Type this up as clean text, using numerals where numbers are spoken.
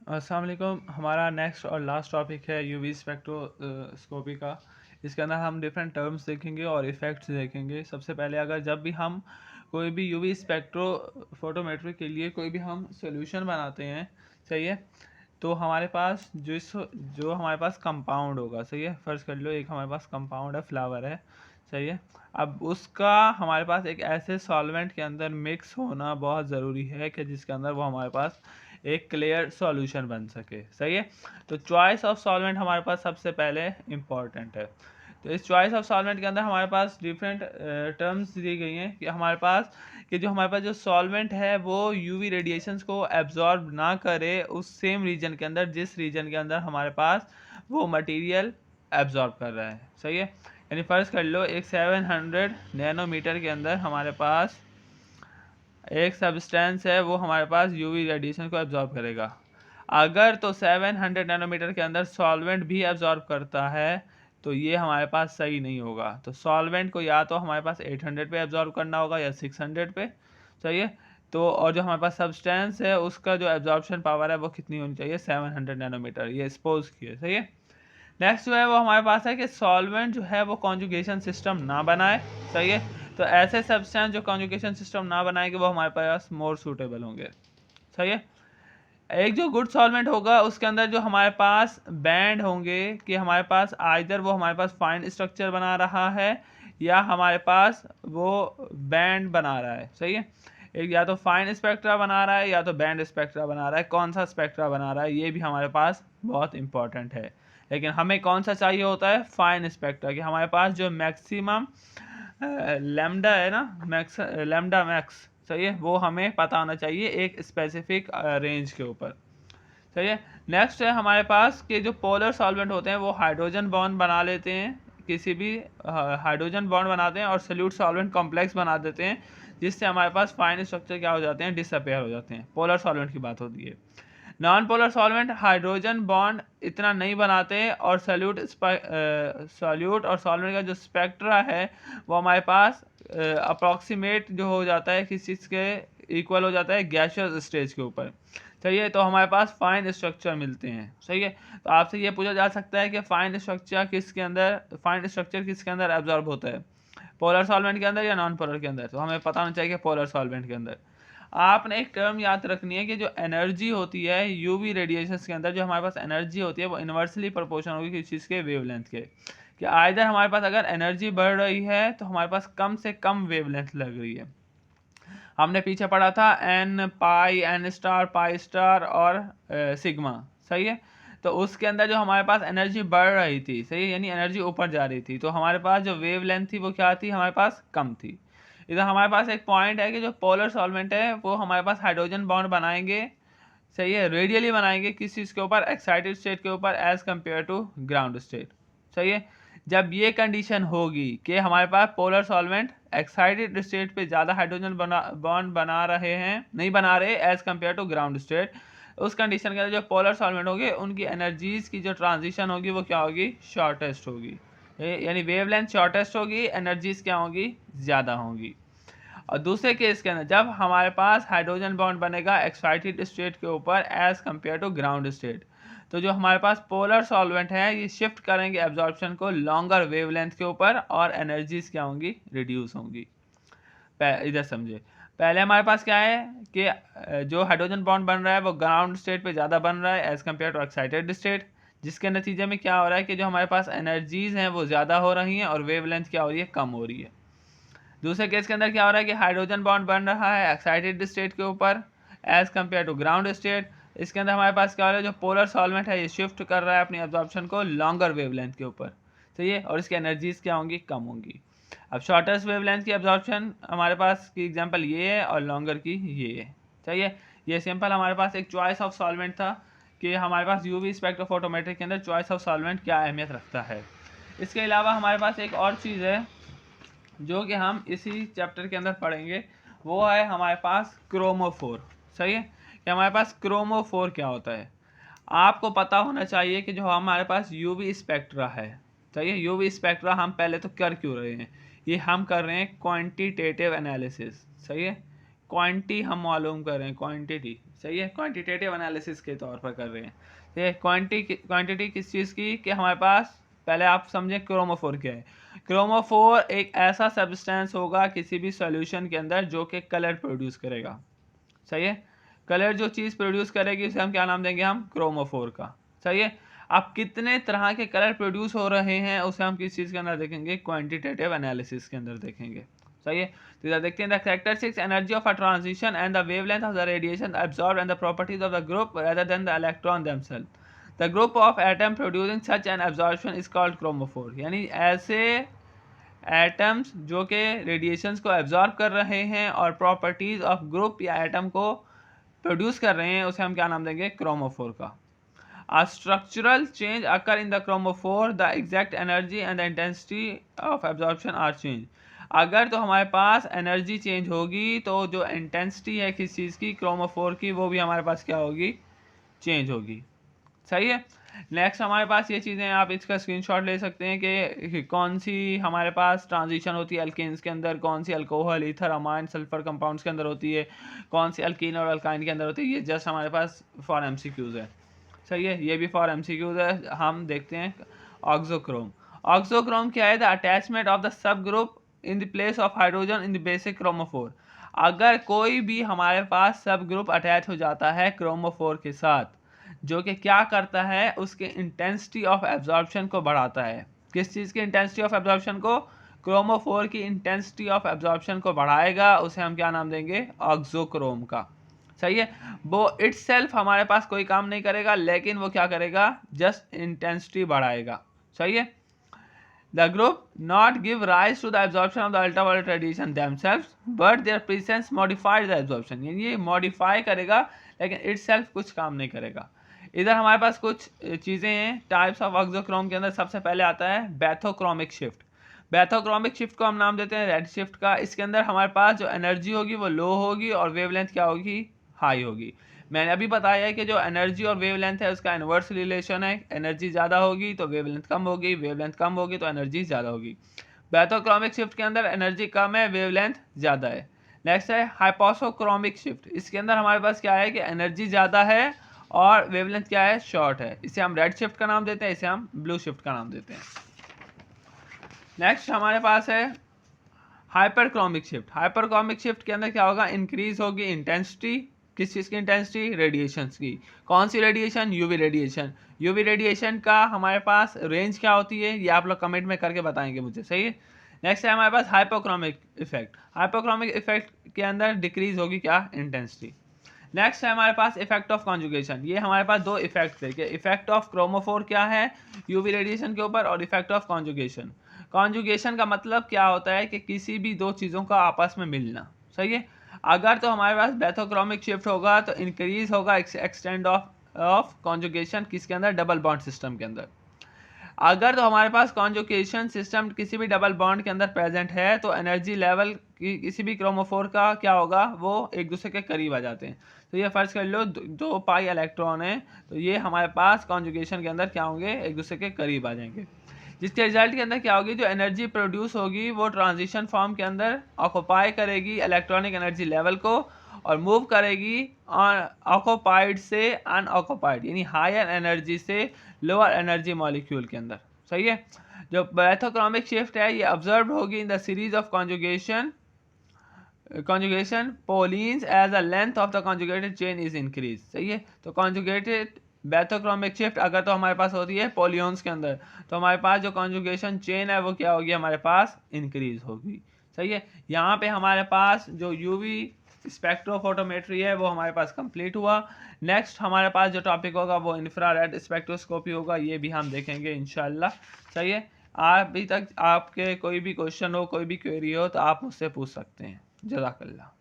अस्सलाम वालेकुम। हमारा नेक्स्ट और लास्ट टॉपिक है यूवी स्पेक्ट्रोस्कोपी का। इसके अंदर हम डिफरेंट टर्म्स देखेंगे और इफ़ेक्ट्स देखेंगे। सबसे पहले अगर जब भी हम कोई भी यूवी स्पेक्ट्रो फोटोमेट्री के लिए कोई भी हम सोल्यूशन बनाते हैं, सही है, तो हमारे पास जो हमारे पास कंपाउंड होगा, सही है, फ़र्ज़ कर लो एक हमारे पास कंपाउंड है, फ्लावर है, सही है। अब उसका हमारे पास एक ऐसे सॉल्वेंट के अंदर मिक्स होना बहुत ज़रूरी है कि जिसके अंदर वो हमारे पास एक क्लियर सॉल्यूशन बन सके, सही है। तो चॉइस ऑफ सॉल्वेंट हमारे पास सबसे पहले इम्पॉर्टेंट है। तो इस चॉइस ऑफ सॉल्वेंट के अंदर हमारे पास डिफरेंट टर्म्स दी गई हैं कि हमारे पास जो सॉल्वेंट है वो यूवी रेडिएशंस को एब्जॉर्ब ना करे उस सेम रीजन के अंदर जिस रीजन के अंदर हमारे पास वो मटेरियल एब्जॉर्ब कर रहा है, सही है। यानी फ़र्ज़ कर लो एक 700 नैनोमीटर के अंदर हमारे पास एक सब्सटेंस है, वो हमारे पास यूवी रेडिएशन को एब्जॉर्ब करेगा। अगर तो 700 नैनोमीटर के अंदर सॉल्वेंट भी एब्जॉर्ब करता है तो ये हमारे पास सही नहीं होगा। तो सॉल्वेंट को या तो हमारे पास 800 पे एब्जॉर्ब करना होगा या 600 पे, सही है। तो और जो हमारे पास सब्सटेंस है उसका जो एब्जॉर्प्शन पावर है वो कितनी होनी चाहिए, 700 नैनोमीटर, ये सपोज किए, सही है। नेक्स्ट जो है वो हमारे पास है कि सॉल्वेंट जो है वो कॉन्जुगेशन सिस्टम ना बनाए, सही है। तो ऐसे सब्सटेंस जो कॉन्जुगेशन सिस्टम ना बनाएंगे वो हमारे पास मोर सूटेबल होंगे, सही है। एक जो गुड सॉल्वेंट होगा उसके अंदर जो हमारे पास बैंड होंगे कि हमारे पास आइदर वो हमारे पास फाइन स्ट्रक्चर बना रहा है या हमारे पास वो बैंड बना रहा है, सही है। एक या तो फाइन स्पेक्ट्रा बना रहा है या तो बैंड स्पेक्ट्रा बना रहा है। कौन सा स्पेक्ट्रा बना रहा है ये भी हमारे पास बहुत इंपॉर्टेंट है। लेकिन हमें कौन सा चाहिए होता है, फाइन स्पेक्ट्रा, कि हमारे पास जो मैक्सिमम लैम्डा है ना, लैम्डा मैक्स, सही है, वो हमें पता होना चाहिए एक स्पेसिफिक रेंज के ऊपर, सही है। नेक्स्ट है हमारे पास कि जो पोलर सॉल्वेंट होते हैं वो हाइड्रोजन बॉन्ड बना लेते हैं, किसी भी हाइड्रोजन बॉन्ड बनाते हैं और सॉल्यूट सॉल्वेंट कॉम्प्लेक्स बना देते हैं, जिससे हमारे पास फाइन स्ट्रक्चर क्या हो जाते हैं, डिसअपेयर हो जाते हैं। पोलर सॉल्वेंट की बात होती है। Non polar solvent hydrogen bond इतना नहीं बनाते और सॉल्यूट और सॉल्वेंट का जो स्पेक्ट्रा है वो हमारे पास अप्रॉक्सीमेट जो हो जाता है किस चीज़ के इक्वल हो जाता है, गैसियस स्टेज के ऊपर, सही है। तो हमारे पास फाइन स्ट्रक्चर मिलते हैं, सही है। तो आपसे ये पूछा जा सकता है कि फाइन स्ट्रक्चर किसके अंदर एब्जॉर्ब होता है, पोलर सॉल्वेंट के अंदर या नॉन पोलर के अंदर। तो हमें पता होना चाहिए कि पोलर सॉल्वेंट के अंदर। आपने एक टर्म याद रखनी है कि जो एनर्जी होती है यूवी रेडिएशंस के अंदर, जो हमारे पास एनर्जी होती है वो इन्वर्सली प्रोपोर्शनल होगी किसी चीज़ के वेवलेंथ के। कि आइदर हमारे पास अगर एनर्जी बढ़ रही है तो हमारे पास कम से कम वेवलेंथ लग रही है। हमने पीछे पढ़ा था एन पाई, एन स्टार, पाई स्टार और सिग्मा, सही है। तो उसके अंदर जो हमारे पास एनर्जी बढ़ रही थी, सही है, यानी एनर्जी ऊपर जा रही थी, तो हमारे पास जो वेव लेंथ थी वो क्या थी, हमारे पास कम थी। इधर हमारे पास एक पॉइंट है कि जो पोलर सॉल्वेंट है वो हमारे पास हाइड्रोजन बॉन्ड बनाएंगे, सही है, रेडियली बनाएंगे किस चीज़ के ऊपर, एक्साइटेड स्टेट के ऊपर as compared to ground state, सही है। जब ये कंडीशन होगी कि हमारे पास पोलर सॉल्वेंट एक्साइटेड स्टेट पे ज़्यादा हाइड्रोजन बॉन्ड बना रहे हैं, नहीं बना रहे as compared to ground state, उस कंडीशन के अंदर जो पोलर सॉल्वेंट होंगे उनकी एनर्जीज की जो ट्रांजिशन होगी वो क्या होगी, शॉर्टेस्ट होगी। यानी वेवलेंथ शॉर्टेस्ट होगी, एनर्जीज क्या होगी, ज़्यादा होंगी। और दूसरे केस के अंदर जब हमारे पास हाइड्रोजन बॉन्ड बनेगा एक्साइटेड स्टेट के ऊपर as compared to ground state, तो जो हमारे पास पोलर सॉल्वेंट है ये शिफ्ट करेंगे एब्जॉर्प्शन को लॉन्गर वेवलेंथ के ऊपर और एनर्जीज क्या होंगी, रिड्यूस होंगी। इधर समझे, पहले हमारे पास क्या है कि जो हाइड्रोजन बॉन्ड बन रहा है वो ग्राउंड स्टेट पे ज़्यादा बन रहा है as compared to excited state, जिसके नतीजे में क्या हो रहा है कि जो हमारे पास एनर्जीज हैं वो ज़्यादा हो रही हैं और वेवलेंथ क्या हो रही है, कम हो रही है। दूसरे केस के अंदर क्या हो रहा है कि हाइड्रोजन बॉन्ड बन रहा है एक्साइटेड स्टेट के ऊपर as compared to ground state. इसके अंदर हमारे पास क्या हो रहा है, जो पोलर सॉल्वेंट है ये शिफ्ट कर रहा है अपनी एब्जॉर्प्शन को लॉन्गर वेवलेंथ के ऊपर, सही है, और इसकी एनर्जीज क्या होंगी, कम होंगी। अब शॉर्टेस्ट वेवलेंथ की एब्जॉर्प्शन हमारे पास की एग्जांपल ये है और लॉन्गर की ये है, सही है। ये सिंपल हमारे पास एक चॉइस ऑफ सॉल्वेंट था कि हमारे पास यूवी स्पेक्ट्रोफोटोमेट्री के अंदर चॉइस ऑफ सॉल्वेंट क्या अहमियत रखता है। इसके अलावा हमारे पास एक और चीज़ है जो कि हम इसी चैप्टर के अंदर पढ़ेंगे, वो है हमारे पास क्रोमोफोर, सही है। कि हमारे पास क्रोमोफोर क्या होता है। आपको पता होना चाहिए कि जो हमारे पास यूवी स्पेक्ट्रा है, सही है, यूवी स्पेक्ट्रा हम पहले तो कर क्यों रहे हैं, ये हम कर रहे हैं क्वांटिटेटिव एनालिसिस, सही है। क्वांटिटी हम मालूम कर रहे हैं, क्वांटिटी, सही है, क्वांटिटेटिव एनालिसिस के तौर पर कर रहे हैं। ये क्वांटिटी किस चीज़ की, कि हमारे पास पहले आप समझें क्रोमोफोर क्या है। क्रोमोफोर एक ऐसा सब्सटेंस होगा किसी भी सॉल्यूशन के अंदर जो कि कलर प्रोड्यूस करेगा, सही है। कलर जो चीज़ प्रोड्यूस करेगी उसे हम क्या नाम देंगे, हम क्रोमोफोर का, सही है। अब कितने तरह के कलर प्रोड्यूस हो रहे हैं उसे हम किस चीज़ के अंदर देखेंगे, क्वांटिटेटिव एनालिसिस के अंदर देखेंगे, सही है। तो इधर देखते हैं, the characteristics energy of a transition and the wavelength of the radiation absorbed and the properties of the group rather than the electron themselves. The group of atom producing such an absorption is called chromophore. यानी ऐसे atoms जो कि radiations को absorb कर रहे हैं और properties of group या एटम को प्रोड्यूस कर रहे हैं उसे हम क्या नाम देंगे, क्रोमोफोर का। A structural change occur in the chromophore, the exact energy and the intensity of absorption are changed. अगर तो हमारे पास एनर्जी चेंज होगी तो जो इंटेंसिटी है किस चीज़ की, क्रोमोफोर की, वो भी हमारे पास क्या होगी, चेंज होगी, सही है। नेक्स्ट हमारे पास ये चीज़ें, आप इसका स्क्रीनशॉट ले सकते हैं कि कौन सी हमारे पास ट्रांजिशन होती है अल्केन्स के अंदर, कौन सी alcohol, ether, amine, sulphur compounds के अंदर होती है, कौन सी अल्कीन और अल्काइन के अंदर होती है। ये जस्ट हमारे पास फॉर एमसीक्यूज़ है, सही है, ये भी फॉर एमसीक्यूज है। हम देखते हैं ऑक्सोक्रोम। ऑक्सोक्रोम क्या है, the attachment of the sub group in the place of hydrogen in the basic chromophore. अगर कोई भी हमारे पास सब ग्रुप अटैच हो जाता है क्रोमोफोर के साथ, जो कि क्या करता है, उसके इंटेंसिटी ऑफ एब्जॉर्प्शन को बढ़ाता है। किस चीज़ की इंटेंसिटी ऑफ एब्जॉर्प्शन को, क्रोमोफोर की इंटेंसिटी ऑफ एब्जॉर्प्शन को बढ़ाएगा, उसे हम क्या नाम देंगे, ऑक्सोक्रोम का, सही है। वो इटसेल्फ हमारे पास कोई काम नहीं करेगा, लेकिन वो क्या करेगा, जस्ट इंटेंसिटी बढ़ाएगा, सही है। The group not give rise to the absorption of the ultraviolet radiation themselves but their presence modified the absorption. यानी ये मॉडिफाई करेगा लेकिन इटसेल्फ कुछ काम नहीं करेगा। इधर हमारे पास कुछ चीज़ें हैं टाइप्स ऑफ ऑक्सोक्रोम के अंदर। सबसे पहले आता है बैथोक्रोमिक शिफ्ट। बैथोक्रोमिक शिफ्ट को हम नाम देते हैं रेड शिफ्ट का। इसके अंदर हमारे पास जो एनर्जी होगी वो लो होगी और वेवलेंथ क्या होगी, हाई होगी। मैंने अभी बताया है कि जो एनर्जी और वेवलेंथ है उसका इन्वर्स रिलेशन है, एनर्जी ज़्यादा होगी तो वेवलेंथ कम होगी, वेवलेंथ कम होगी तो एनर्जी ज़्यादा होगी। बैथोक्रोमिक शिफ्ट के अंदर एनर्जी कम है, वेवलेंथ ज़्यादा है। नेक्स्ट है हाइपोसोक्रोमिक शिफ्ट। इसके अंदर हमारे पास क्या है कि एनर्जी ज़्यादा है और वेवलेंथ क्या है, शॉर्ट है। इसे हम रेड शिफ्ट का नाम देते हैं, इसे हम ब्लू शिफ्ट का नाम देते हैं। नेक्स्ट हमारे पास है हाइपरक्रोमिक शिफ्ट। हाइपरक्रोमिक शिफ्ट के अंदर क्या होगा, इंक्रीज होगी इंटेंसिटी। किस चीज़ की इंटेंसिटी, रेडिएशन की। कौन सी radiation, UV radiation. UV radiation का हमारे पास रेंज क्या होती है, ये आप लोग कमेंट में करके बताएंगे मुझे, सही है। नेक्स्ट है हमारे पास हाइपोक्रोमिक इफेक्ट। हाइपोक्रोमिक इफेक्ट के अंदर डिक्रीज होगी क्या, इंटेंसिटी। नेक्स्ट है हमारे पास इफेक्ट ऑफ कॉन्जुगेशन। ये हमारे पास दो इफेक्ट थे कि इफेक्ट ऑफ क्रोमोफोर क्या है यूवी रेडिएशन के ऊपर, और इफेक्ट ऑफ कॉन्जुगेशन। कॉन्जुगेशन का मतलब क्या होता है कि किसी भी दो चीज़ों का आपस में मिलना, सही है। अगर तो हमारे पास बैथोक्रोमिक शिफ्ट होगा तो इंक्रीज होगा एक्सटेंड ऑफ कॉन्जुगेशन किसके अंदर, डबल बॉन्ड सिस्टम के अंदर। अगर तो हमारे पास कॉन्जुगेशन सिस्टम किसी भी डबल बॉन्ड के अंदर प्रेजेंट है तो एनर्जी लेवल किसी भी क्रोमोफोर का क्या होगा, वो एक दूसरे के करीब आ जाते हैं। तो ये फर्ज कर लो दो पाई इलेक्ट्रॉन है, तो ये हमारे पास कॉन्जुगेशन के अंदर क्या होंगे, एक दूसरे के करीब आ जाएंगे। जिसके रिजल्ट के अंदर क्या होगी, जो एनर्जी प्रोड्यूस होगी वो ट्रांजिशन फॉर्म के अंदर ऑक्यूपाई करेगी इलेक्ट्रॉनिक एनर्जी लेवल को और मूव करेगी ऑक्यूपाइड से अनऑक्यूपाइड, यानी हायर एनर्जी से लोअर एनर्जी मॉलिक्यूल के अंदर, सही है। जो बैथोक्रोमिक शिफ्ट है ये ऑब्जर्व होगी in the series of conjugation polyenes as the length of the conjugated chain is increase, सही है। तो कॉन्जुगेटेड बैथोक्रोमिक शिफ्ट अगर तो हमारे पास होती है पोलियंस के अंदर, तो हमारे पास जो कॉन्जुगेशन चेन है वो क्या होगी, हमारे पास इंक्रीज होगी, सही है। यहाँ पे हमारे पास जो यूवी स्पेक्ट्रोफोटोमेट्री है वो हमारे पास कंप्लीट हुआ। नेक्स्ट हमारे पास जो टॉपिक होगा वो इंफ्रारेड स्पेक्ट्रोस्कोपी होगा, ये भी हम देखेंगे इंशाल्लाह, सही है। अभी तक आपके कोई भी क्वेश्चन हो, कोई भी क्वेरी हो तो आप मुझसे पूछ सकते हैं। जज़ाकल्लाह।